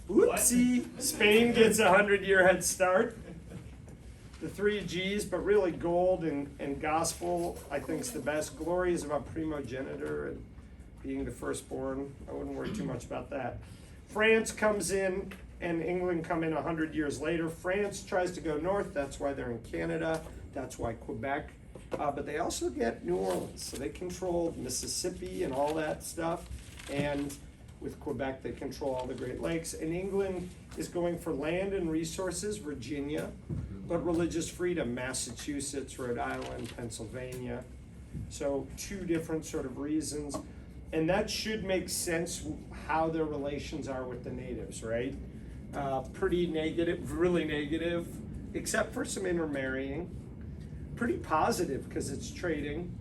Oopsie, Spain gets a 100-year head start. The 3 G's, but really gold and gospel, I think is the best. Glory is about primogeniture and being the firstborn. I wouldn't worry too much about that. France comes in, and England come in 100 years later. France tries to go north. That's why they're in Canada. That's why Quebec. But they also get New Orleans. So they control Mississippi and all that stuff. And with Quebec, they control all the Great Lakes. And England is going for land and resources, Virginia, but religious freedom, Massachusetts, Rhode Island, Pennsylvania. So 2 different sort of reasons. And that should make sense how their relations are with the natives, right? Pretty negative, really negative, except for some intermarrying. Pretty positive because it's trading.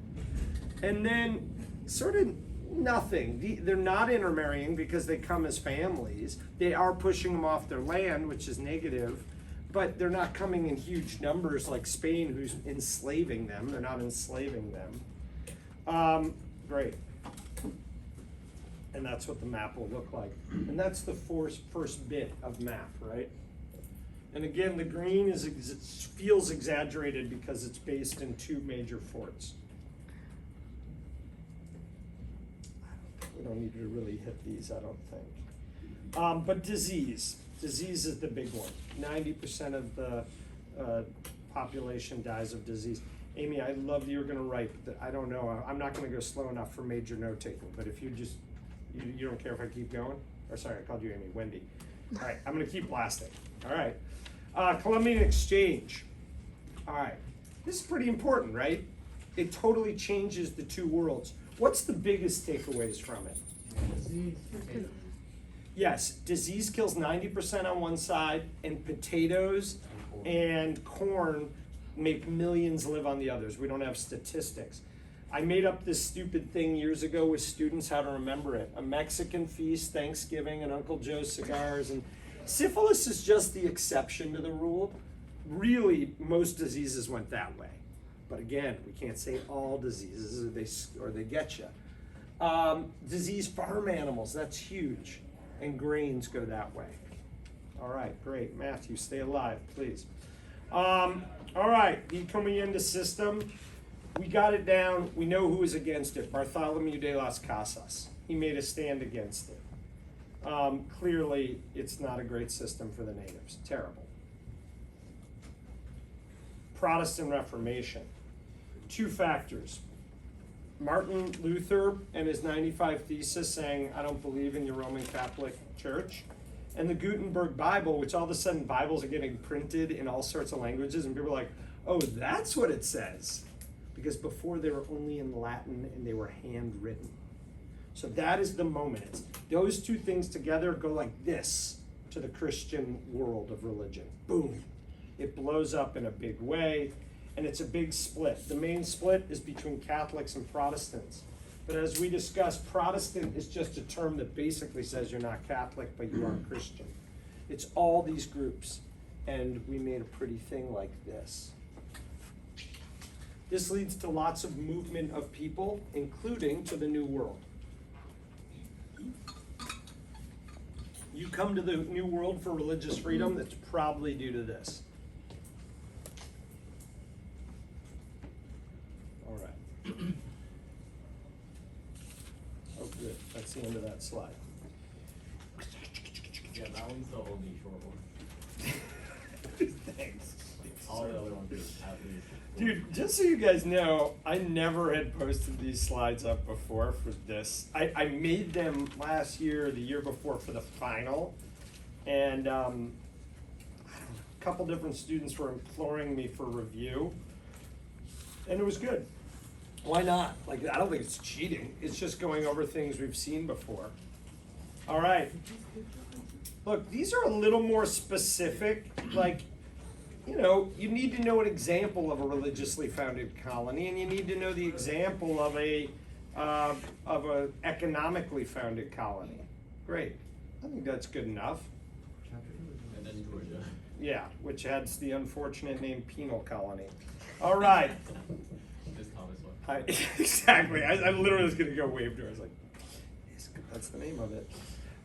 And then sort of nothing. They're not intermarrying because they come as families. They are pushing them off their land, which is negative, but they're not coming in huge numbers like Spain, who's enslaving them. They're not enslaving them. Great. And that's what the map will look like. And that's the first bit of map, right? And again, the green feels exaggerated because it's based in 2 major forts. We don't need to really hit these, I don't think. But disease. Disease is the big one. 90% of the population dies of disease. Amy, I love that you're going to write, but I don't know. I'm not going to go slow enough for major note taking. But if you just, you don't care if I keep going? Or sorry, I called you Amy, Wendy. All right, I'm going to keep blasting. All right. Columbian Exchange. All right. This is pretty important, right? It totally changes the 2 worlds. What's the biggest takeaways from it? Disease. Yes, disease kills 90% on one side, and potatoes and corn make millions live on the others. We don't have statistics. I made up this stupid thing years ago with students how to remember it. A Mexican feast, Thanksgiving, and Uncle Joe's cigars. And syphilis is just the exception to the rule. Really, most diseases went that way. But again, we can't say all diseases or they get you. Disease farm animals, that's huge. And grains go that way. All right, great. Matthew, stay alive, please. All right, the encomienda system. We got it down. We know who was against it. Bartholomew de las Casas. He made a stand against it. Clearly, it's not a great system for the natives. Terrible. Protestant Reformation. 2 factors. Martin Luther and his 95 Thesis saying, I don't believe in your Roman Catholic Church. And the Gutenberg Bible, which all of a sudden Bibles are getting printed in all sorts of languages, and people are like, oh, that's what it says. Because before they were only in Latin and they were handwritten. So that is the moment. Those 2 things together go like this to the Christian world of religion. Boom. It blows up in a big way, and it's a big split. The main split is between Catholics and Protestants. But as we discussed, Protestant is just a term that basically says you're not Catholic, but you are Christian. It's all these groups, and we made a pretty thing like this. This leads to lots of movement of people, including to the New World. You come to the New World for religious freedom, that's probably due to this. All right. Oh, good. That's the end of that slide. Yeah, that one's the only short one. Thanks. All the other ones are at least. Dude, just so you guys know, I never had posted these slides up before for this. I made them last year, the year before for the final, and a couple different students were imploring me for review, and it was good. Why not? Like, I don't think it's cheating. It's just going over things we've seen before. All right. Look, these are a little more specific, like, you know, you need to know an example of a religiously founded colony, and you need to know the example of a economically founded colony. Great. I think that's good enough. And then Georgia. Yeah, which has the unfortunate name Penal Colony. All right. This Thomas one. Exactly. I literally was going to go wave to her. I was like, that's the name of it.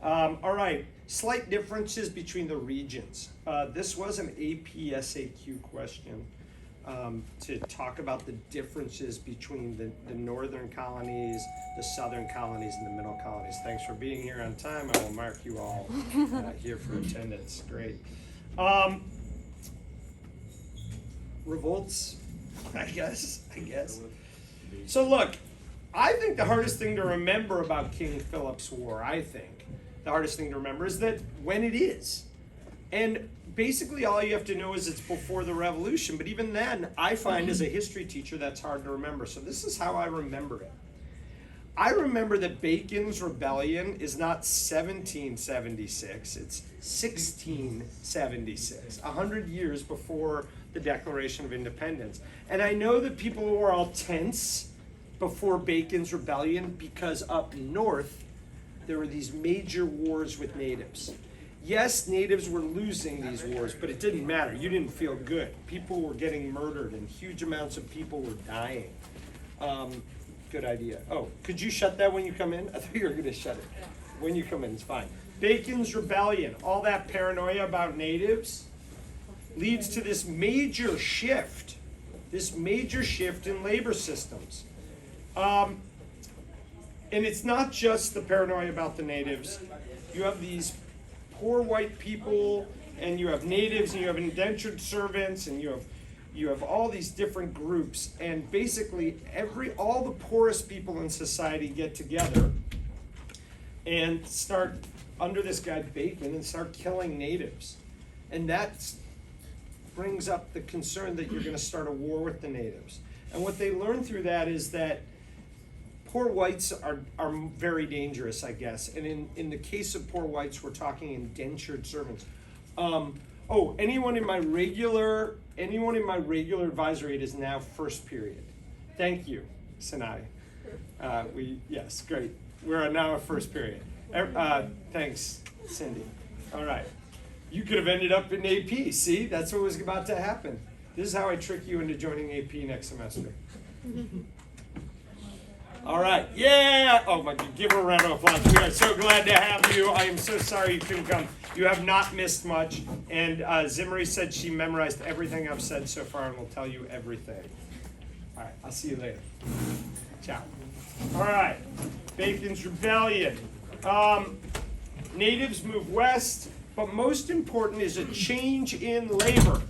All right, slight differences between the regions. This was an APSAQ question to talk about the differences between the northern colonies, the southern colonies, and the middle colonies. Thanks for being here on time. I will mark you all here for attendance. Great. Revolts, I guess. So look, I think the hardest thing to remember about King Philip's War, the hardest thing to remember is that when it is. And basically all you have to know is it's before the revolution, but even then, I find as a history teacher that's hard to remember. So this is how I remember it. I remember that Bacon's rebellion is not 1776, it's 1676, 100 years before the Declaration of Independence. And I know that people were all tense before Bacon's rebellion because up north, there were these major wars with natives. Yes, natives were losing these wars, but it didn't matter. You didn't feel good. People were getting murdered and huge amounts of people were dying. Good idea. Oh, could you shut that when you come in? I thought you were going to shut it. When you come in, it's fine. Bacon's rebellion, all that paranoia about natives, leads to this major shift in labor systems. And it's not just the paranoia about the natives. You have these poor white people, and you have natives, and you have indentured servants, and you have all these different groups, and basically all the poorest people in society get together and start under this guy Bacon and start killing natives. And that brings up the concern that you're going to start a war with the natives. And what they learn through that is that poor whites are very dangerous, I guess. And in the case of poor whites, we're talking indentured servants. Anyone in my regular advisory aid is now first period. Thank you, Sinai. Yes, great. We're now at first period. Thanks, Cindy. All right. You could have ended up in AP. See, that's what was about to happen. This is how I trick you into joining AP next semester. All right, yeah! Oh my God, give her a round of applause. We are so glad to have you. I am so sorry you couldn't come. You have not missed much. And Zimri said she memorized everything I've said so far and will tell you everything. All right, I'll see you later. Ciao. All right, Bacon's Rebellion. Natives move west, but most important is a change in labor.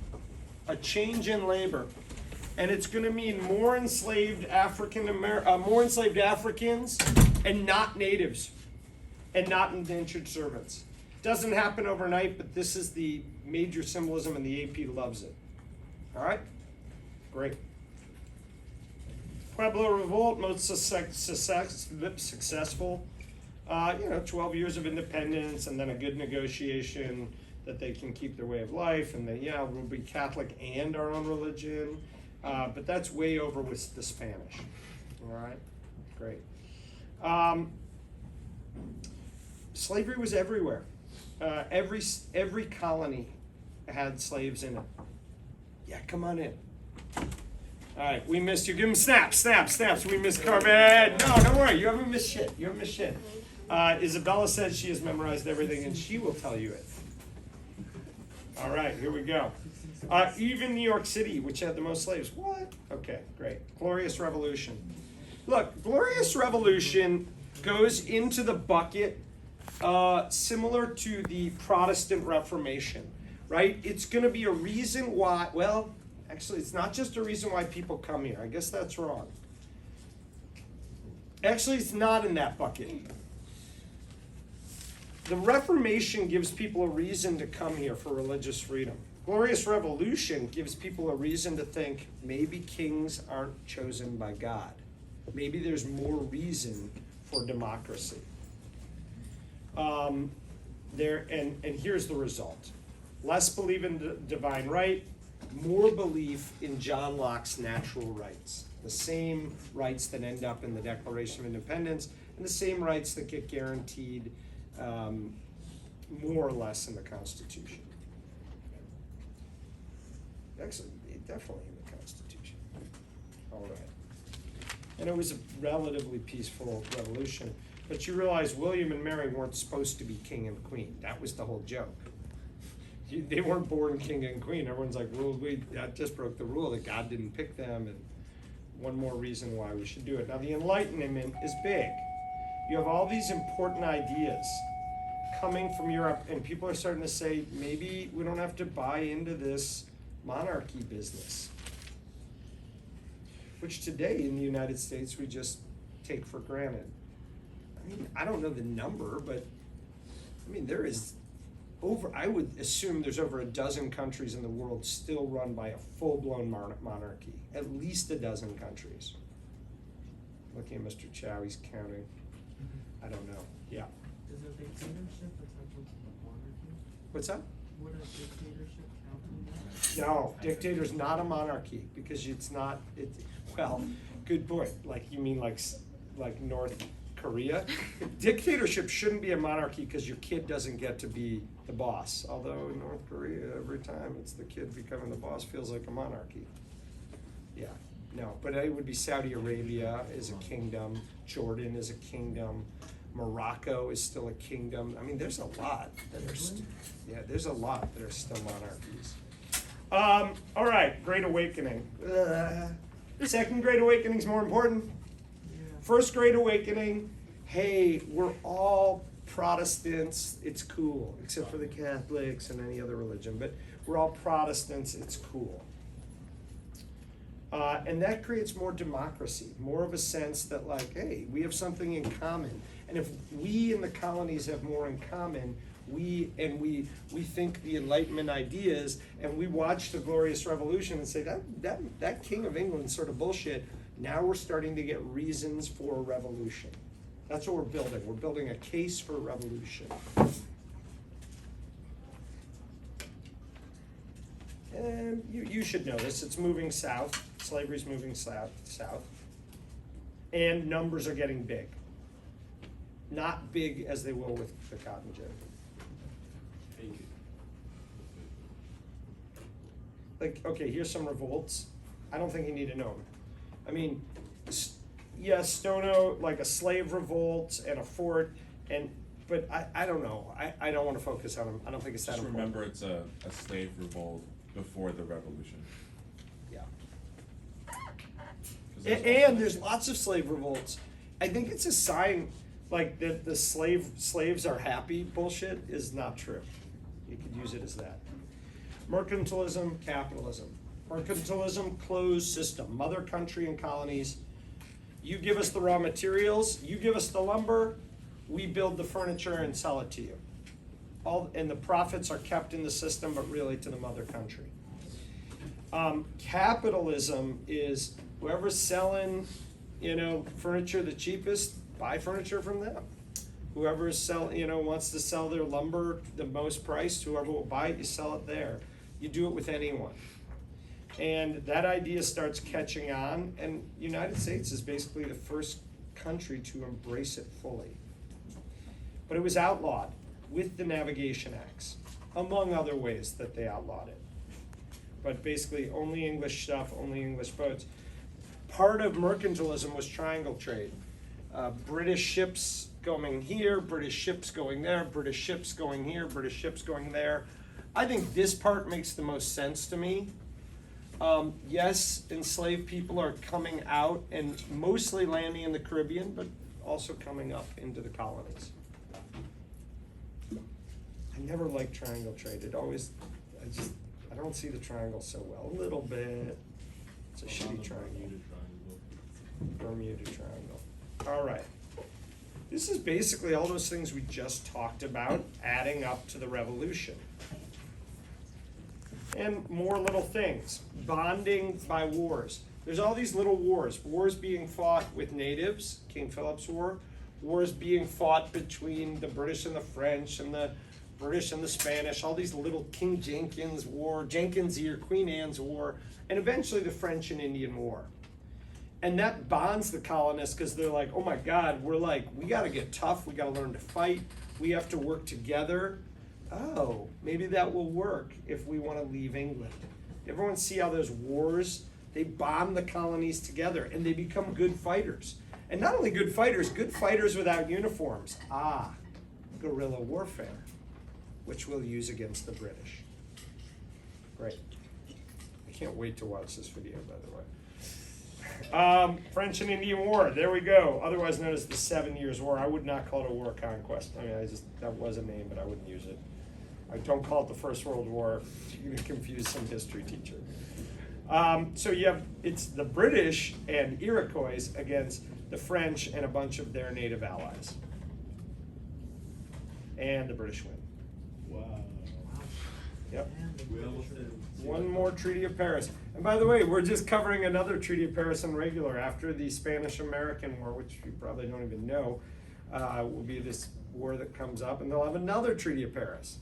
A change in labor. And it's going to mean more enslaved Africans and not natives and not indentured servants. Doesn't happen overnight, but this is the major symbolism and the AP loves it. All right? Great. Pueblo Revolt, most successful. 12 years of independence and then a good negotiation that they can keep their way of life and we'll be Catholic and our own religion. But that's way over with the Spanish. All right, great. Slavery was everywhere. Every colony had slaves in it. Yeah, come on in. All right, we missed you. Give them snaps. We missed Carmen. No, don't worry. You haven't missed shit. Isabella says she has memorized everything, and she will tell you it. All right, here we go. Even New York City, which had the most slaves. What? Okay, great. Glorious Revolution. Look, Glorious Revolution goes into the bucket similar to the Protestant Reformation, right? It's going to be a reason why, actually, it's not just a reason why people come here. I guess that's wrong. Actually, it's not in that bucket. The Reformation gives people a reason to come here for religious freedom. Glorious Revolution gives people a reason to think maybe kings aren't chosen by God. Maybe there's more reason for democracy. And here's the result. Less belief in divine right, more belief in John Locke's natural rights. The same rights that end up in the Declaration of Independence and the same rights that get guaranteed more or less in the Constitution. Actually, definitely in the Constitution. All right. And it was a relatively peaceful revolution. But you realize William and Mary weren't supposed to be king and queen. That was the whole joke. They weren't born king and queen. Everyone's like, well, that just broke the rule that God didn't pick them, and one more reason why we should do it. Now, the Enlightenment is big. You have all these important ideas coming from Europe, and people are starting to say, maybe we don't have to buy into this monarchy business, which today in the United States we just take for granted. I mean, I don't know the number, but I mean, there is I would assume there's over a dozen countries in the world still run by a full-blown monarchy, at least a dozen countries. Looking at Mr. Chow, he's counting. I don't know, yeah. Is a dictatorship essential to the monarchy? What's that? Would a dictatorship count in that? No, dictator's not a monarchy, because it's not, well, good point. Like, you mean like North Korea? Dictatorship shouldn't be a monarchy because your kid doesn't get to be the boss. Although in North Korea, every time it's the kid becoming the boss feels like a monarchy. Yeah, no, but it would be Saudi Arabia is a kingdom, Jordan is a kingdom, Morocco is still a kingdom. I mean, there's a lot that are there's a lot that are still monarchies. All right, Great Awakening. Second Great Awakening is more important. First Great Awakening, hey, we're all Protestants, it's cool, except for the Catholics and any other religion, but we're all Protestants, it's cool. And that creates more democracy, more of a sense that like, hey, we have something in common. And if we in the colonies have more in common, we think the Enlightenment ideas, and we watch the Glorious Revolution and say that King of England's sort of bullshit. Now we're starting to get reasons for a revolution. That's what we're building. We're building a case for revolution. And you should know this. It's moving south. Slavery's moving south. And numbers are getting big. Not big as they will with the cotton gin. Like, okay, here's some revolts. I don't think you need to know them. I mean, yes, Stono, like a slave revolt and a fort, but I don't know. I don't want to focus on them. I don't think it's that Just important. remember, it's a slave revolt before the revolution. Yeah. 'Cause And there's lots of slave revolts. I think it's a sign, like that the slaves are happy bullshit is not true. You could use it as that. Mercantilism, capitalism. Mercantilism, closed system. Mother country and colonies. You give us the raw materials, you give us the lumber, we build the furniture and sell it to you. And the profits are kept in the system, but really to the mother country. Capitalism is whoever's selling, furniture the cheapest, buy furniture from them. Whoever wants to sell their lumber the most priced, whoever will buy it, you sell it there. You do it with anyone. And that idea starts catching on, and United States is basically the first country to embrace it fully. But it was outlawed with the Navigation Acts, among other ways that they outlawed it. But basically only English stuff, only English boats. Part of mercantilism was triangle trade. British ships going here, British ships going there, British ships going here, British ships going there. I think this part makes the most sense to me. Yes, enslaved people are coming out and mostly landing in the Caribbean, but also coming up into the colonies. I never liked triangle trade. I don't see the triangle so well. A little bit. It's a shitty triangle. Bermuda Triangle. All right. This is basically all those things we just talked about adding up to the revolution. And more little things. Bonding by wars. There's all these little wars. Wars being fought with natives, King Philip's War. Wars being fought between the British and the French and the British and the Spanish. All these little King Jenkins War, Jenkins Ear, Queen Anne's War, and eventually the French and Indian War. And that bonds the colonists because they're like, oh my God, we got to get tough. We got to learn to fight. We have to work together. Oh, maybe that will work if we want to leave England. Everyone see how those wars, they bond the colonies together and they become good fighters. And not only good fighters without uniforms. Guerrilla warfare, which we'll use against the British. Great. I can't wait to watch this video, by the way. French and Indian War, there we go. Otherwise known as the 7 Years' War. I would not call it a war of conquest. I mean, that was a name, but I wouldn't use it. I don't call it the First World War. You're gonna confuse some history teacher. So it's the British and Iroquois against the French and a bunch of their native allies. And the British win. Wow. Yep. And the British are- One more Treaty of Paris. And by the way, we're just covering another Treaty of Paris in regular after the Spanish-American War, which you probably don't even know, will be this war that comes up, and they'll have another Treaty of Paris.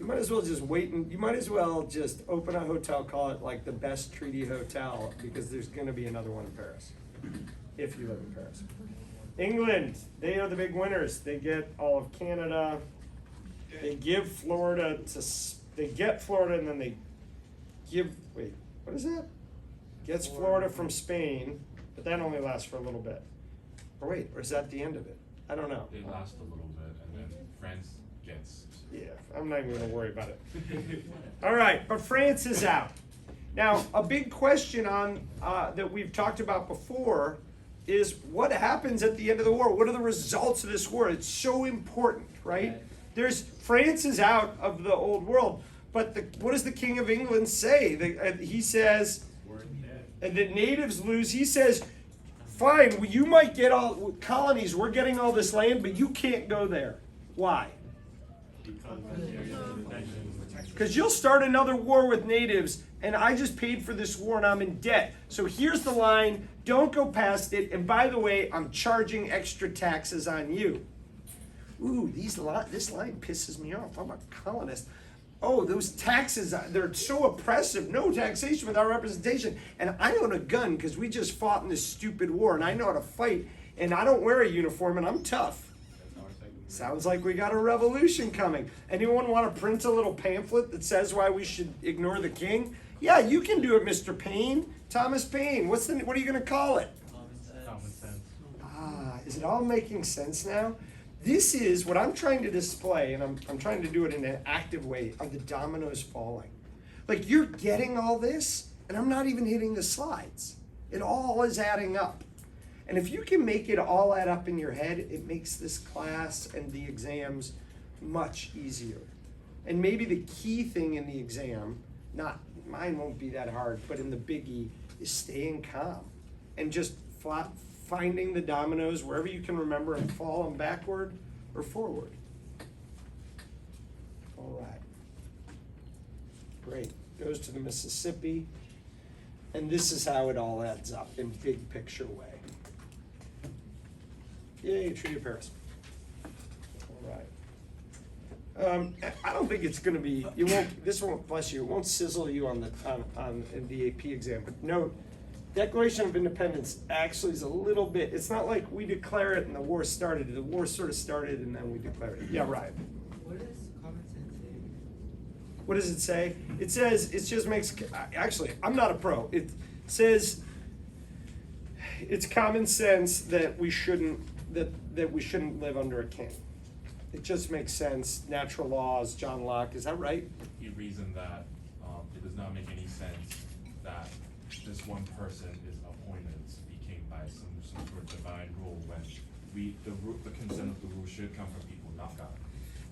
You might as well just wait and you might as well just open a hotel, call it like the best treaty hotel, because there's gonna be another one in Paris, if you live in Paris. England, they are the big winners. They get all of Canada. They give Florida they get Florida and then they what is that? Gets Florida from Spain, but that only lasts for a little bit. Or is that the end of it? I don't know. They last a little bit, and then France gets. Yeah, I'm not even gonna worry about it. All right, but France is out. Now, a big question on that we've talked about before is what happens at the end of the war? What are the results of this war? It's so important, right? France is out of the old world, but what does the King of England say? He says, and the natives lose. He says, fine, you might get all colonies. We're getting all this land, but you can't go there. Why? Because you'll start another war with natives, and I just paid for this war and I'm in debt. So here's the line, don't go past it, and by the way, I'm charging extra taxes on you. Ooh, this line pisses me off. I'm a colonist. Oh, those taxes, they're so oppressive. No taxation without representation. And I own a gun because we just fought in this stupid war, and I know how to fight, and I don't wear a uniform, and I'm tough. Sounds like we got a revolution coming. Anyone want to print a little pamphlet that says why we should ignore the king? Yeah, you can do it, Mr. Paine. Thomas Paine. What are you going to call it? Common sense. Is it all making sense now? This is what I'm trying to display, and I'm trying to do it in an active way, are the dominoes falling. Like, you're getting all this, and I'm not even hitting the slides. It all is adding up. And if you can make it all add up in your head, it makes this class and the exams much easier. And maybe the key thing in the exam, mine won't be that hard, but in the biggie, is staying calm and just finding the dominoes wherever you can remember and fall them backward or forward. All right. Great. Goes to the Mississippi. And this is how it all adds up in big picture way. Yay, Treaty of Paris. All right. I don't think it's going to be. This won't bless you. It won't sizzle you on the AP exam. But note, Declaration of Independence actually is a little bit. It's not like we declare it and the war started. The war sort of started and then we declared it. Yeah, right. What does common sense say? What does it say? It says it just makes. Actually, I'm not a pro. It says it's common sense that we shouldn't live under a king. It just makes sense. Natural laws, John Locke, is that right? He reasoned that it does not make any sense that this one person is appointed to be king by some sort of divine rule when the consent of the rule should come from people, not God.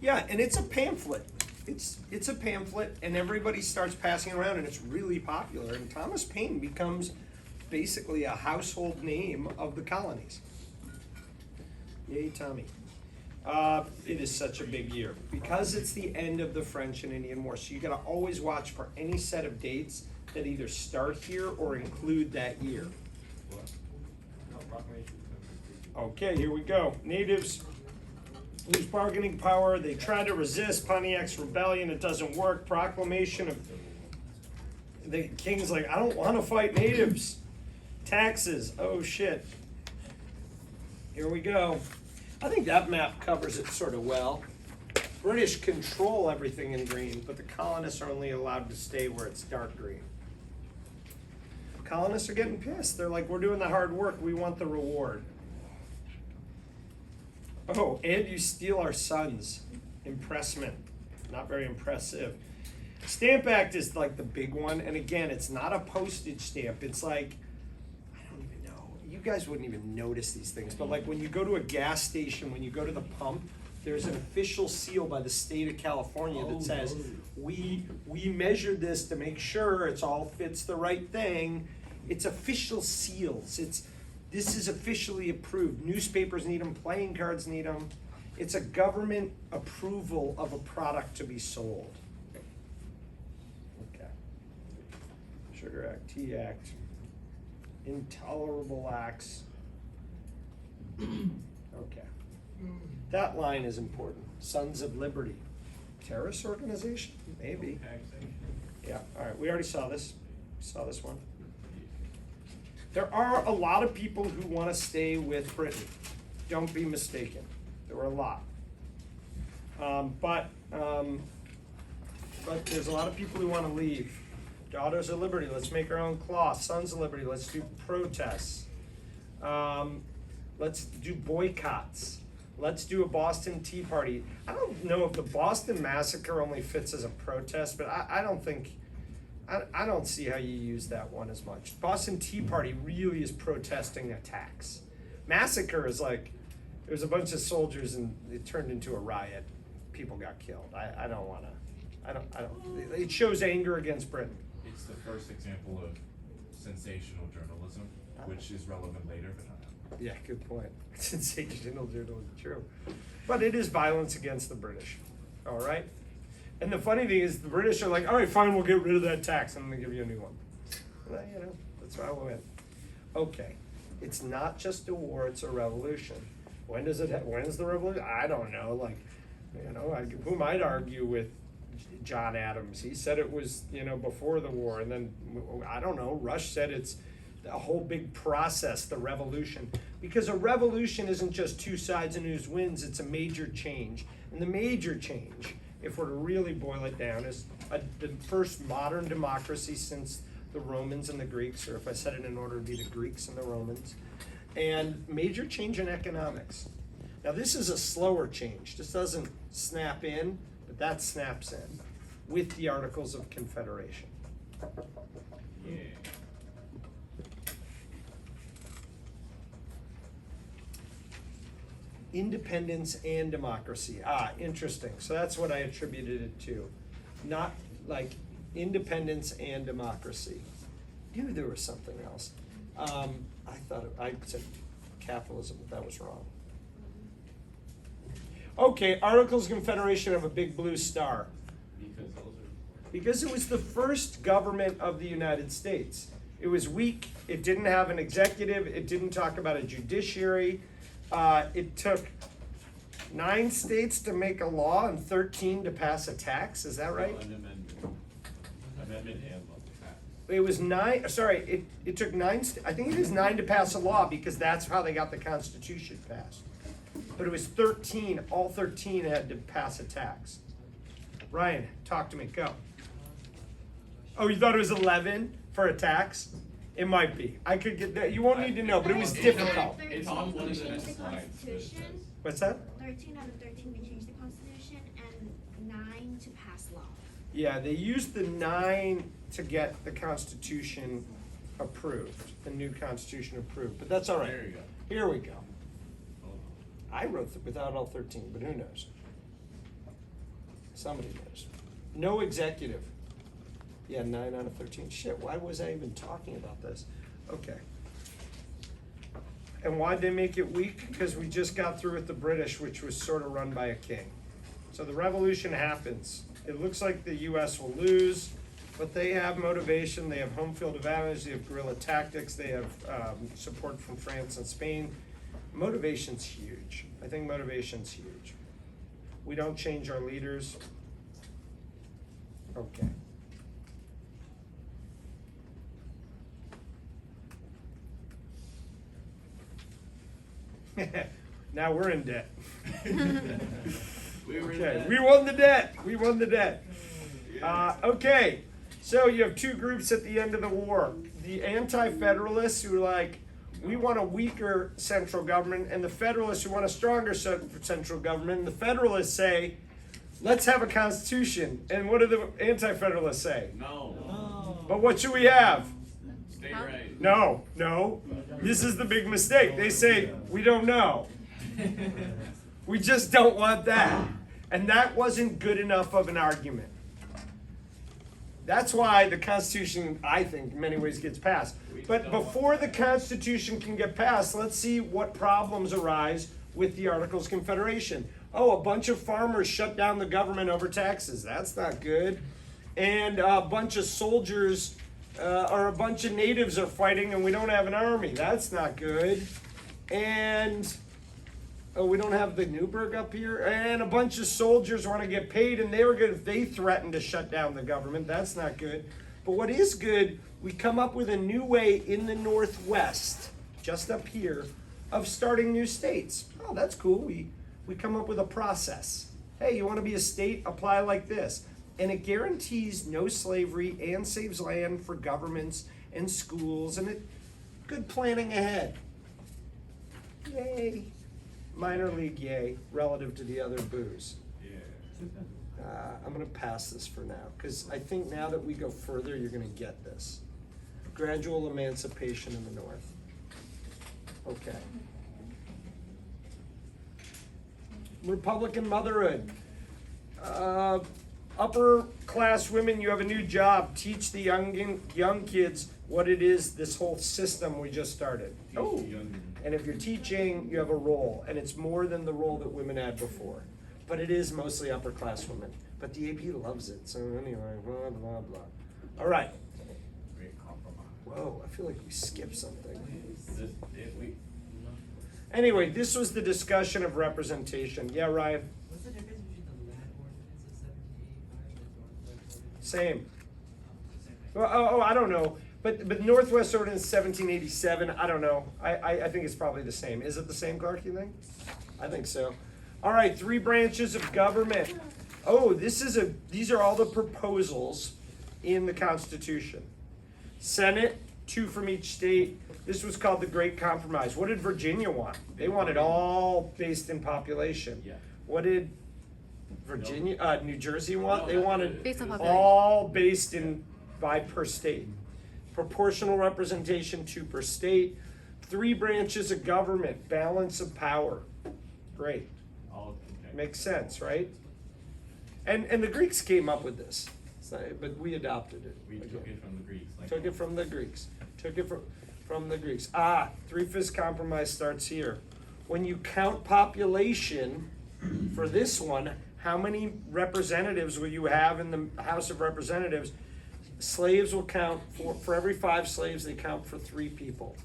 Yeah, and it's a pamphlet. It's a pamphlet, and everybody starts passing it around, and it's really popular. And Thomas Paine becomes basically a household name of the colonies. Yay, Tommy. It is such a big year because it's the end of the French and Indian War. So you gotta always watch for any set of dates that either start here or include that year. Okay, here we go. Natives lose bargaining power. They try to resist Pontiac's rebellion. It doesn't work. Proclamation of the king's like, I don't want to fight natives. Taxes. Oh shit. Here we go. I think that map covers it sort of well. British control everything in green, but the colonists are only allowed to stay where it's dark green. Colonists are getting pissed. They're like, we're doing the hard work. We want the reward. Oh, and you steal our sons. Impressment. Not very impressive. Stamp Act is like the big one, and again, it's not a postage stamp. It's like, I don't even know. You guys wouldn't even notice these things, but like when you go to a gas station, when you go to the pump, there's an official seal by the state of California that says, we measured this to make sure it's all fits the right thing. It's official seals. This is officially approved. Newspapers need them, playing cards need them. It's a government approval of a product to be sold. Okay. Sugar Act, Tea Act, intolerable acts. Okay. That line is important. Sons of Liberty. Terrorist organization? Maybe. Taxation. Yeah, all right, we already saw this. Saw this one. There are a lot of people who want to stay with Britain. Don't be mistaken. There were a lot. But there's a lot of people who want to leave. Daughters of Liberty, let's make our own cloth. Sons of Liberty, let's do protests. Let's do boycotts. Let's do a Boston Tea Party. I don't know if the Boston Massacre only fits as a protest, but I don't think, I don't see how you use that one as much. Boston Tea Party really is protesting attacks. Massacre is like, there was a bunch of soldiers and it turned into a riot. People got killed. I don't wanna, it shows anger against Britain. It's the first example of sensational journalism, which is relevant later, but not now. Yeah, good point. Sensational journalism, true. But it is violence against the British, all right? And the funny thing is the British are like, all right, fine, we'll get rid of that tax. I'm gonna give you a new one. Well, you know, that's why we went. Okay, it's not just a war, it's a revolution. When does when's the revolution? I don't know, like, you know, who might argue with John Adams? He said it was, you know, before the war, and then, I don't know, Rush said it's a whole big process, the revolution. Because a revolution isn't just two sides and who wins, it's a major change. And the major change, if we're to really boil it down, is the first modern democracy since the Romans and the Greeks, or if I said it in order, it'd be the Greeks and the Romans. And major change in economics. Now this is a slower change. This doesn't snap in, but that snaps in with the Articles of Confederation. Yeah. Independence and democracy. Interesting. So that's what I attributed it to. Not like independence and democracy. I knew there was something else. I thought I said capitalism, but that was wrong. Okay, Articles of Confederation have a big blue star. Because those are. Because it was the first government of the United States. It was weak. It didn't have an executive. It didn't talk about a judiciary. It took 9 states to make a law and 13 to pass a tax. Is that right? An amendment. Amendment and local tax. It was 9. Sorry, it took 9. I think it is 9 to pass a law because that's how they got the Constitution passed. But it was 13. All 13 had to pass a tax. Ryan, talk to me. Go. Oh, you thought it was 11 for a tax? It might be. I could get that. You won't need to know, but it was difficult. It's on one of the Changed next the slides. that it Constitution. says. What's that? 13 out of 13, we changed the Constitution, and 9 to pass law. Yeah, they used the 9 to get the Constitution approved, the new Constitution approved, but that's all right. There you go. Here we go. Hold I wrote without all 13, but who knows? Somebody knows. No executive. Yeah, 9 out of 13. Shit, why was I even talking about this? Okay. And why'd they make it weak? Because we just got through with the British, which was sort of run by a king. So the revolution happens. It looks like the US will lose, but they have motivation. They have home field advantage. They have guerrilla tactics. They have support from France and Spain. Motivation's huge. I think motivation's huge. We don't change our leaders. Okay. Now we're in debt. We were in Okay, that. we won the debt. We won the debt. Okay, so you have 2 groups at the end of the war. The anti-federalists who are like, we want a weaker central government, and the Federalists, who want a stronger central government. And the Federalists say, let's have a constitution. And what do the Anti-Federalists say? No. But what should we have? State right. No. This is the big mistake. They say, we don't know. We just don't want that. And that wasn't good enough of an argument. That's why the Constitution, I think, in many ways gets passed. But before the Constitution can get passed, let's see what problems arise with the Articles of Confederation. Oh, a bunch of farmers shut down the government over taxes. That's not good. And a bunch of soldiers or a bunch of natives are fighting and we don't have an army. That's not good. And we don't have the Newburgh up here. And a bunch of soldiers want to get paid, and they were good if they threatened to shut down the government. That's not good. But what is good, we come up with a new way in the Northwest, just up here, of starting new states. Oh, that's cool. We come up with a process. Hey, you want to be a state? Apply like this. And it guarantees no slavery and saves land for governments and schools, and good planning ahead. Yay. Minor league yay relative to the other boos. Yeah. I'm going to pass this for now, because I think now that we go further, you're going to get this. Gradual emancipation in the North. Okay. Republican motherhood. Upper class women, you have a new job. Teach the young kids what it is, this whole system we just started. Oh. And if you're teaching, you have a role, and it's more than the role that women had before. But it is mostly upper class women. But the AP loves it, so anyway, blah, blah, blah. All right. Great compromise. Whoa, I feel like we skipped something. We Anyway, this was the discussion of representation. Yeah, Ryan? What's the difference between the land ordinance of 1785 and the Northwest ordinance? Same. Same thing. Well, I don't know. But Northwest Ordinance 1787, I don't know. I think it's probably the same. Is it the same, Clark, you think? I think so. All right, 3 branches of government. Oh, these are all the proposals in the Constitution. Senate, 2 from each state. This was called the Great Compromise. What did Virginia want? They wanted all based in population. Yeah. What did New Jersey want? They wanted Based on population. all based in by per state. Proportional representation, 2 per state. 3 branches of government, balance of power. Great. all okay. Makes sense, right? And the Greeks came up with this, but we adopted it. We took it from the Greeks. Took it from the Greeks. Took it from the Greeks. 3/5 compromise starts here. When you count population for this one, how many representatives will you have in the House of Representatives? Slaves will count for every 5 slaves, they count for 3 people.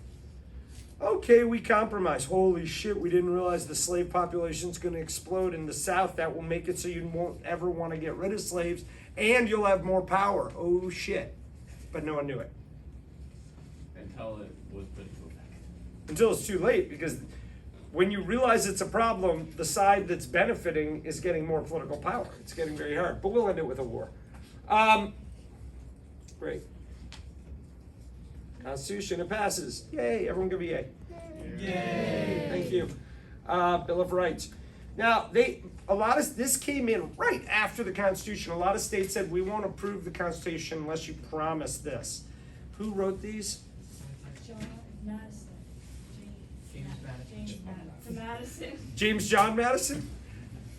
Okay, we compromise. Holy shit, we didn't realize the slave population's gonna explode in the South. That will make it so you won't ever wanna get rid of slaves, and you'll have more power. Oh shit. But no one knew it. Until it was put into effect. Until it's too late, because when you realize it's a problem, the side that's benefiting is getting more political power. It's getting very hard, but we'll end it with a war. Great. Constitution, it passes. Yay, everyone give a yay. Yay. Thank you. Bill of Rights. Now, this came in right after the Constitution. A lot of states said, we won't approve the Constitution unless you promise this. Who wrote these? John Madison. James Madison. Madison. James John Madison?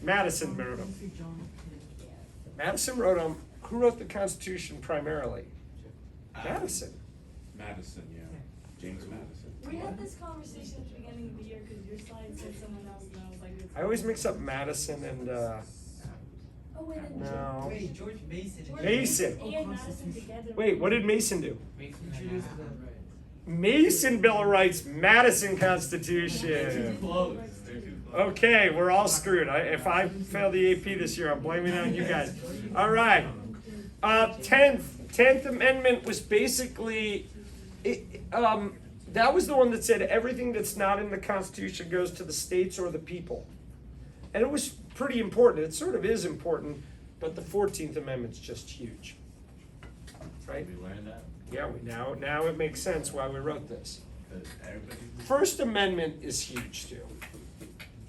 Madison wrote them. Madison wrote them. Who wrote the Constitution primarily? Madison. Madison, yeah. James Madison. We had this conversation at the beginning of the year because your slide said someone else and I was like, it's. I always mix up Madison and, Oh, wait, and no. Wait, George Mason. Mason. And Madison together. Wait, what did Mason do? Introduced the Mason Bill of Rights, Madison Constitution. Close. They're too close. Okay, we're all screwed. If I fail the AP this year, I'm blaming it on you guys. All right. 10th Amendment was basically, that was the one that said everything that's not in the Constitution goes to the states or the people. And it was pretty important. It sort of is important, but the 14th Amendment's just huge. Right? We learned that. Yeah, now it makes sense why we wrote this. First Amendment is huge too.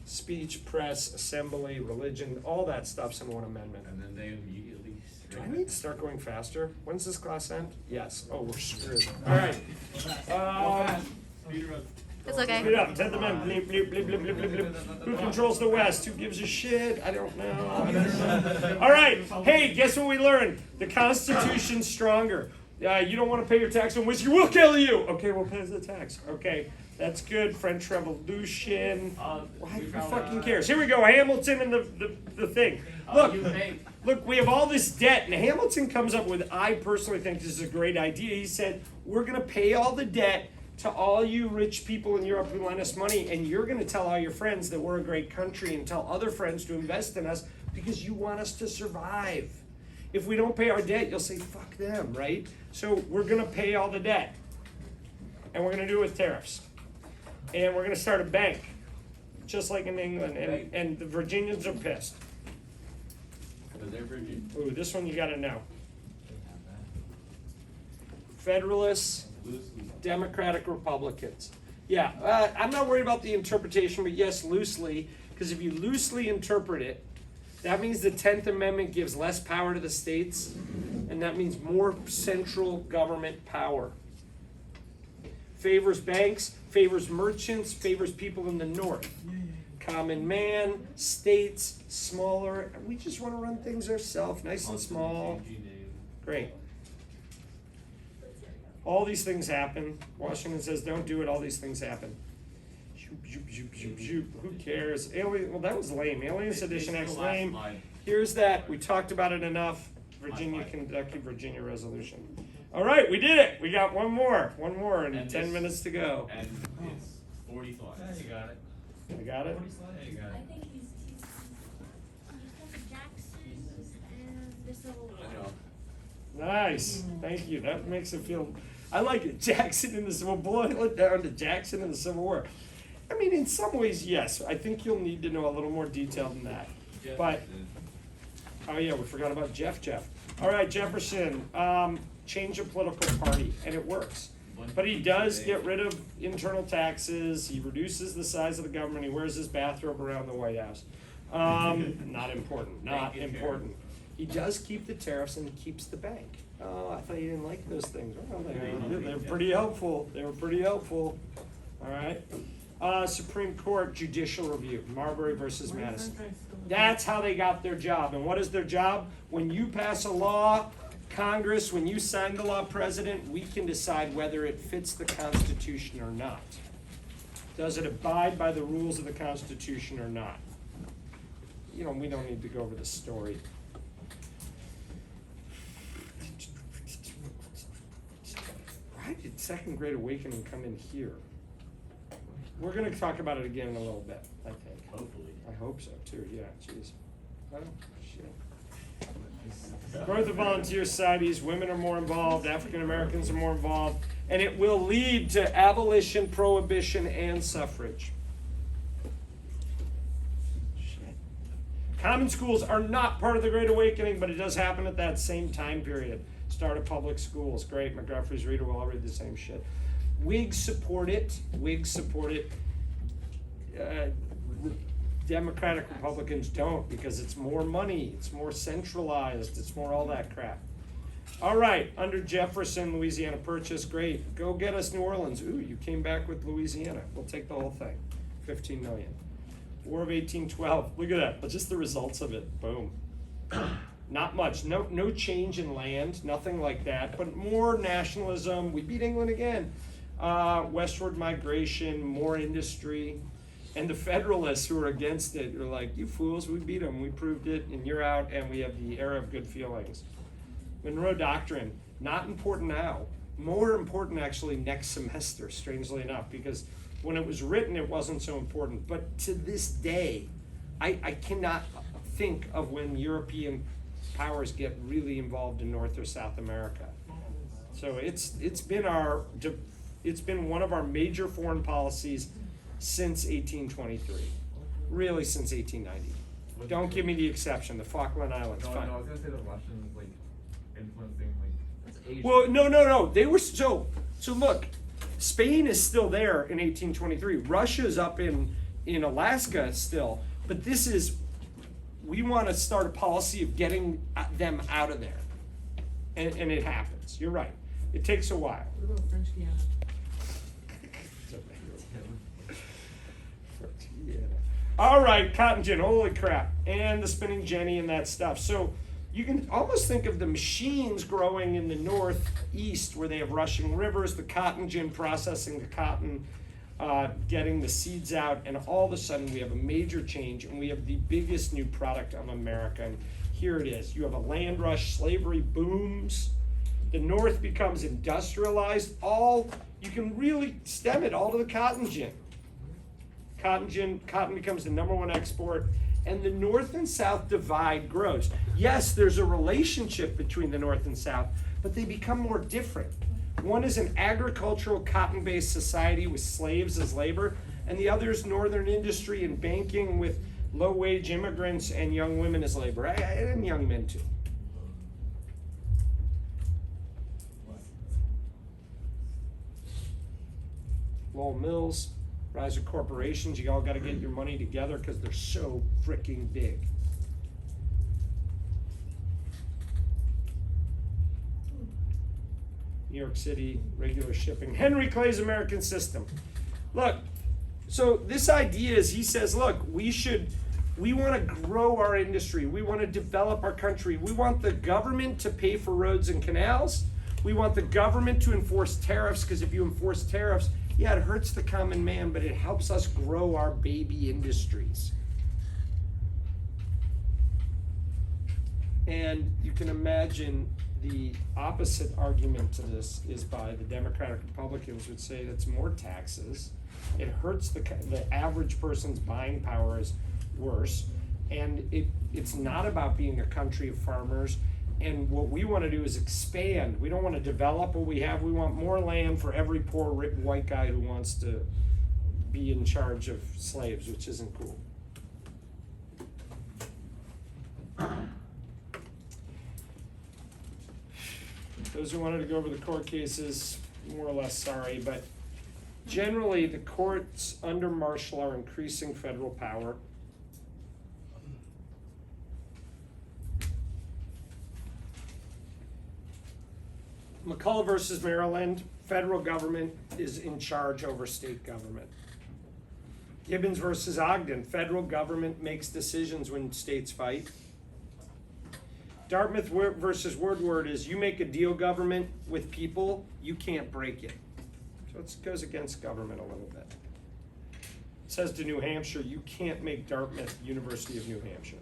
Speech, press, assembly, religion, all that stuff's in one amendment. And then they immediately. Do I need to start going faster? When's this class end? Yes. Oh, we're screwed. All right. Speed run. It's okay. Speed up. 10th Amendment. Bleep, bleep, bleep, bleep, bleep, bleep, bleep. Who controls the West? Who gives a shit? I don't know. All right. Hey, guess what we learned? The Constitution's stronger. You don't want to pay your tax on whiskey, we'll kill you. Okay, we'll pay the tax. Okay, that's good. French Revolution. Who fucking cares? Here we go. Hamilton and the thing. Look, we have all this debt, and Hamilton comes up with, I personally think this is a great idea. He said, we're going to pay all the debt to all you rich people in Europe who lend us money, and you're going to tell all your friends that we're a great country and tell other friends to invest in us because you want us to survive. If we don't pay our debt, you'll say, fuck them, right? So we're going to pay all the debt, and we're going to do it with tariffs. And we're going to start a bank, just like in England, and the Virginians are pissed. Ooh, this one you got to know. Federalists, Democratic Republicans. Yeah, I'm not worried about the interpretation, but yes, loosely, because if you loosely interpret it, that means the 10th Amendment gives less power to the states, and that means more central government power. Favors banks, favors merchants, favors people in the north. Common man, states, smaller. We just want to run things ourselves, nice and small. Great. All these things happen. Washington says don't do it, all these things happen. Who cares? Alien, well, that was lame. Alien Sedition Act's lame. Here's that. We talked about it enough. Virginia, Kentucky, Virginia resolution. All right, we did it. We got one more and 10 minutes to go. And it's 40 slides. You got it. I got it? You got I it. think he's Jackson and the Civil War. I know. Nice. Thank you. That makes it feel. I like it. Jackson in the Civil War. Boil it down to Jackson in the Civil War. I mean, in some ways, yes. I think you'll need to know a little more detail than that. But oh yeah, we forgot about Jeff. All right, Jefferson. Change a political party, and it works. But he does get rid of internal taxes. He reduces the size of the government. He wears his bathrobe around the White House. Not important. Not important. He does keep the tariffs and he keeps the bank. Oh, I thought you didn't like those things. Well, they're pretty helpful. They were pretty helpful. All right. Supreme Court judicial review. Marbury versus Madison. That's how they got their job. And what is their job? When you pass a law, Congress, when you sign the law, President, we can decide whether it fits the Constitution or not. Does it abide by the rules of the Constitution or not? You know, we don't need to go over the story. Why did Second Great Awakening come in here? We're going to talk about it again in a little bit, I think. Hopefully. I hope so, too. Yeah, jeez. Oh, shit. Growth of volunteer societies, women are more involved, African Americans are more involved, and it will lead to abolition, prohibition, and suffrage. Shit. Common schools are not part of the Great Awakening, but it does happen at that same time period. Start of public schools, great, McGuffrey's Reader, we'll all read the same shit. Whigs support it. Democratic Republicans don't, because it's more money, it's more centralized, it's more all that crap. All right, under Jefferson, Louisiana Purchase, great. Go get us New Orleans. Ooh, you came back with Louisiana. We'll take the whole thing. 15 million. War of 1812. Look at that. Just the results of it. Boom. Not much. No change in land. Nothing like that. But more nationalism. We beat England again. Westward migration. More industry. And the Federalists who are against it are like, you fools, we beat them, we proved it, and you're out, and we have the era of good feelings. Monroe Doctrine, not important now. More important actually next semester, strangely enough, because when it was written, it wasn't so important. But to this day, I cannot think of when European powers get really involved in North or South America. So it's been one of our major foreign policies since 1823, really since 1890. Don't give me the exception, the Falkland Islands, fine. No, I was gonna say the Russians influencing That's Asian. Well, no, they were, so look, Spain is still there in 1823. Russia's up in Alaska still. But this is, we want to start a policy of getting them out of there. And it happens. You're right. It takes a while. What about French Guiana? All right, cotton gin, holy crap. And the spinning jenny and that stuff. So you can almost think of the machines growing in the northeast where they have rushing rivers, the cotton gin processing the cotton, getting the seeds out, and all of a sudden we have a major change and we have the biggest new product of America. And here it is. You have a land rush, slavery booms, the North becomes industrialized, you can really stem it all to the cotton gin. Cotton becomes the #1 export, and the North and South divide grows. Yes, there's a relationship between the North and South, but they become more different. One is an agricultural cotton-based society with slaves as labor, and the other is northern industry and banking with low-wage immigrants and young women as labor, and young men too. Lowell Mills, rise of corporations, you all got to get your money together because they're so freaking big. New York City, regular shipping. Henry Clay's American system. Look, so this idea is, he says, look, we want to grow our industry. We want to develop our country. We want the government to pay for roads and canals. We want the government to enforce tariffs, because if you enforce tariffs, yeah, it hurts the common man, but it helps us grow our baby industries. And you can imagine the opposite argument to this is by the Democratic Republicans would say that's more taxes. It hurts the average person's buying power is worse. And it's not about being a country of farmers. And what we want to do is expand. We don't want to develop what we have. We want more land for every poor white guy who wants to be in charge of slaves, which isn't cool. Those who wanted to go over the court cases, more or less sorry, but generally the courts under Marshall are increasing federal power. McCullough versus Maryland, federal government is in charge over state government. Gibbons versus Ogden, federal government makes decisions when states fight. Dartmouth versus Woodward is you make a deal government with people, you can't break it. So it goes against government a little bit. It says to New Hampshire, you can't make Dartmouth University of New Hampshire.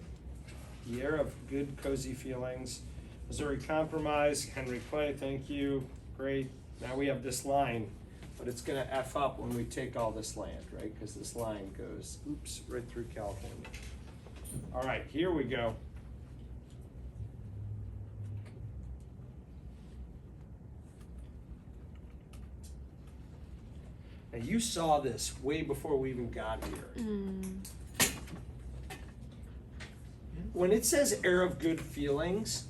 The era of good, cozy feelings. Missouri Compromise, Henry Clay, thank you, great. Now we have this line, but it's gonna F up when we take all this land, right? Because this line goes, oops, right through California. All right, here we go. Now you saw this way before we even got here. When it says era of good feelings,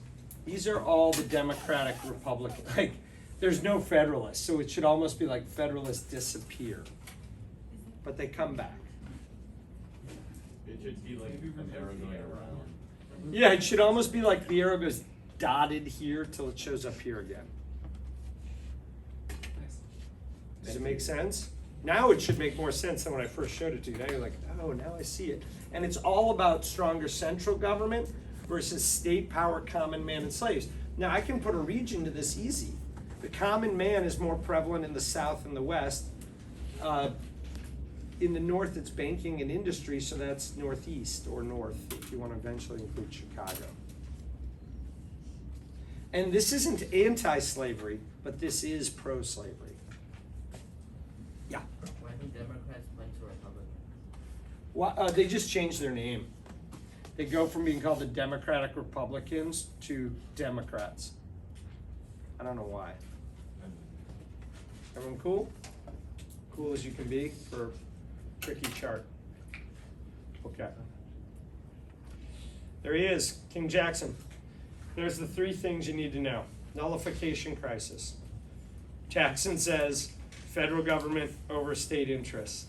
these are all the Democratic, Republican, like, there's no Federalists, so it should almost be like Federalists disappear. But they come back. It should be like an arrow going around. Yeah, it should almost be like the arrow goes dotted here till it shows up here again. Does it make sense? Now it should make more sense than when I first showed it to you. Now you're like, oh, now I see it. And it's all about stronger central government versus state power, common man, and slaves. Now I can put a region to this easy. The common man is more prevalent in the South and the West. In the North, it's banking and industry, so that's Northeast or North, if you want to eventually include Chicago. And this isn't anti-slavery, but this is pro-slavery. Yeah. Why do Democrats went to Republicans? Well, they just changed their name. They go from being called the Democratic Republicans to Democrats. I don't know why. Everyone cool? Cool as you can be for a tricky chart. Okay. There he is, King Jackson. There's the 3 things you need to know. Nullification crisis. Jackson says, federal government over state interests.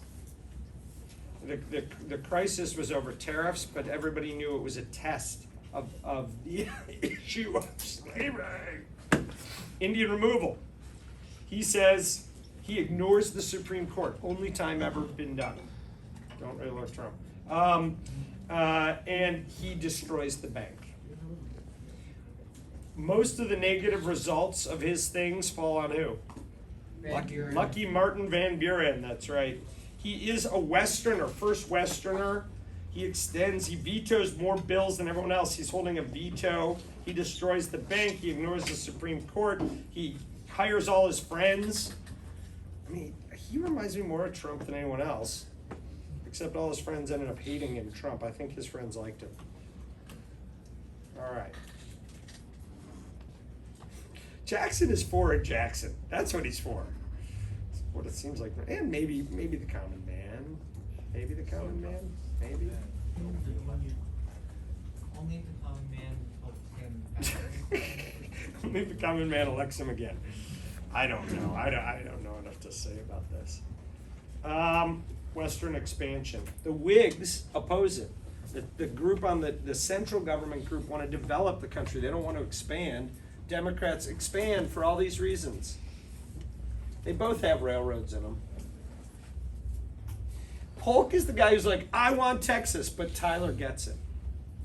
The crisis was over tariffs, but everybody knew it was a test of the issue of slavery. Indian removal. He says he ignores the Supreme Court. Only time ever been done. Don't really love Trump. And he destroys the bank. Most of the negative results of his things fall on who? Lucky Martin Van Buren, that's right. He is a Westerner, first Westerner. He vetoes more bills than everyone else. He's holding a veto. He destroys the bank. He ignores the Supreme Court. He hires all his friends. I mean, he reminds me more of Trump than anyone else. Except all his friends ended up hating him, Trump. I think his friends liked him. All right. Jackson is for a Jackson. That's what he's for. That's what it seems like. And maybe the common man. Maybe the common man. Maybe. Only if the common man helps him. Only if the common man elects him again. I don't know. I don't know enough to say about this. Western expansion. The Whigs oppose it. The group on the central government group want to develop the country. They don't want to expand. Democrats expand for all these reasons. They both have railroads in them. Polk is the guy who's like, I want Texas, but Tyler gets it.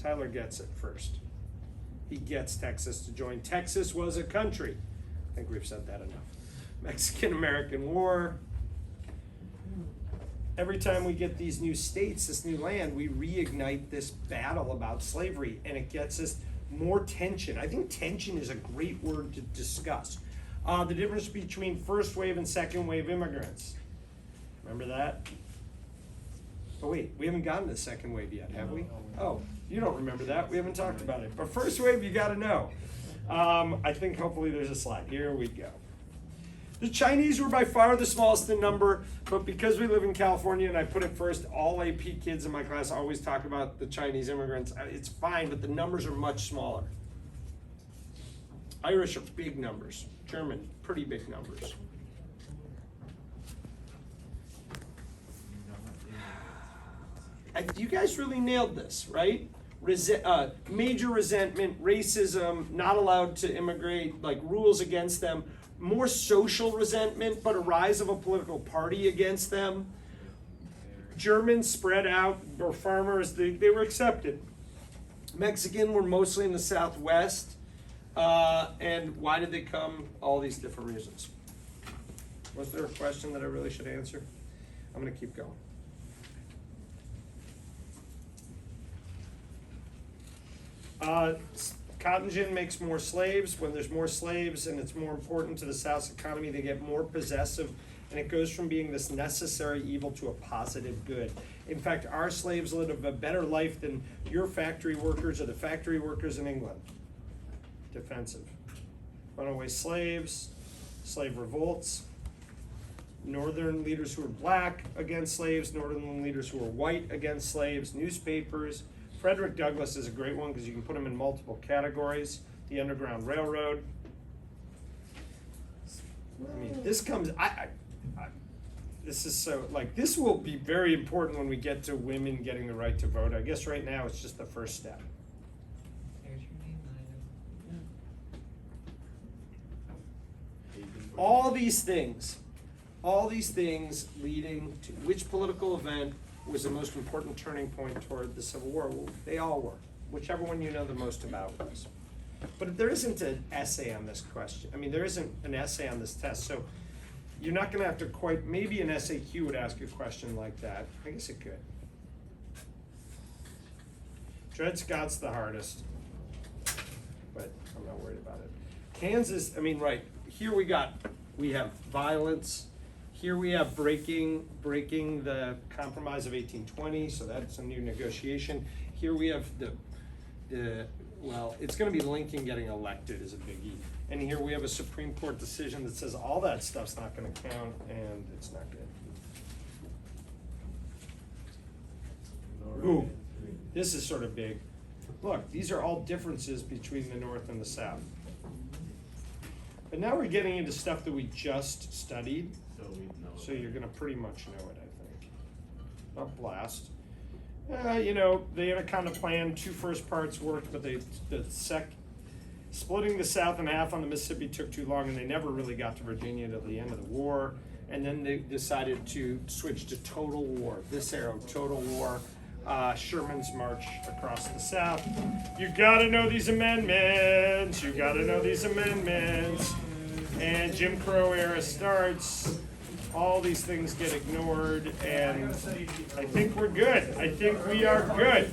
Tyler gets it first. He gets Texas to join. Texas was a country. I think we've said that enough. Mexican-American War. Every time we get these new states, this new land, we reignite this battle about slavery, and it gets us more tension. I think tension is a great word to discuss. The difference between first wave and second wave immigrants. Remember that? Oh wait, we haven't gotten to the second wave yet, have we? Oh, you don't remember that. We haven't talked about it. But first wave, you gotta know. I think hopefully there's a slide. Here we go. The Chinese were by far the smallest in number, but because we live in California and I put it first, all AP kids in my class always talk about the Chinese immigrants. It's fine, but the numbers are much smaller. Irish are big numbers. German, pretty big numbers. You guys really nailed this, right? Major resentment, racism, not allowed to immigrate, like rules against them. More social resentment, but a rise of a political party against them. Germans spread out, were farmers, they were accepted. Mexican were mostly in the Southwest. And why did they come? All these different reasons. Was there a question that I really should answer? I'm gonna keep going. Cotton gin makes more slaves. When there's more slaves and it's more important to the South's economy, they get more possessive, and it goes from being this necessary evil to a positive good. In fact, our slaves live a better life than your factory workers or the factory workers in England. Defensive. Runaway slaves, slave revolts, northern leaders who were black against slaves, northern leaders who were white against slaves, newspapers. Frederick Douglass is a great one because you can put him in multiple categories. The Underground Railroad. I mean, this comes, this is so, like, this will be very important when we get to women getting the right to vote. I guess right now it's just the first step. There's your name item. All these things leading to which political event was the most important turning point toward the Civil War? Well, they all were, whichever one you know the most about was. But there isn't an essay on this question. I mean, there isn't an essay on this test, so you're not gonna have to quite, maybe an SAQ would ask a question like that. I guess it could. Dred Scott's the hardest, but I'm not worried about it. Kansas, I mean, right, here we have violence. Here we have breaking the Compromise of 1820, so that's a new negotiation. Here we have well, it's gonna be Lincoln getting elected is a biggie. And here we have a Supreme Court decision that says all that stuff's not gonna count, and it's not good. Ooh, this is sort of big. Look, these are all differences between the North and the South. But now we're getting into stuff that we just studied. So we know. So you're gonna pretty much know it, I think. Not blast. You know, they had a kind of plan, 2 first parts worked, but splitting the South in half on the Mississippi took too long, and they never really got to Virginia till the end of the war. And then they decided to switch to total war, this era of total war. Sherman's march across the South. You gotta know these amendments, you gotta know these amendments. And Jim Crow era starts, all these things get ignored, and I think we're good. I think we are good.